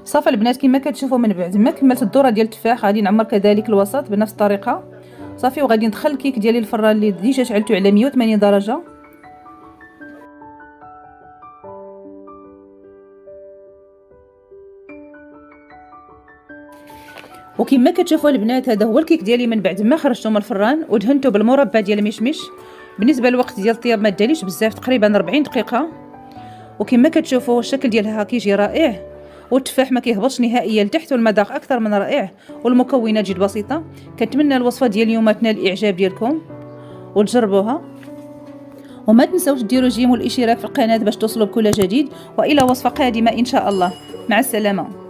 صافي البنات كما كتشوفوا من بعد ما كملت الدوره ديال التفاح غادي نعمر كذلك الوسط بنفس الطريقه صافي. وغادي ندخل الكيك ديالي الفران اللي ديجا شعلته على 180 درجه. وكما كتشوفوا البنات هذا هو الكيك ديالي من بعد ما خرجته من الفران ودهنته بالمربى ديال المشمش. بالنسبه للوقت ديال الطياب ما داليش بزاف، تقريبا 40 دقيقه. وكما كتشوفوا الشكل ديالها كيجي رائع، والتفاح ما كيهبطش نهائيا لتحت، والمذاق اكثر من رائع، والمكونات جد بسيطه. كنتمنى الوصفه ديال اليوم تنال الاعجاب ديالكم وتجربوها، وما تنسوش ديروا جيم والاشتراك في القناه باش توصلوا بكل جديد. والى وصفه قادمه ان شاء الله. مع السلامه.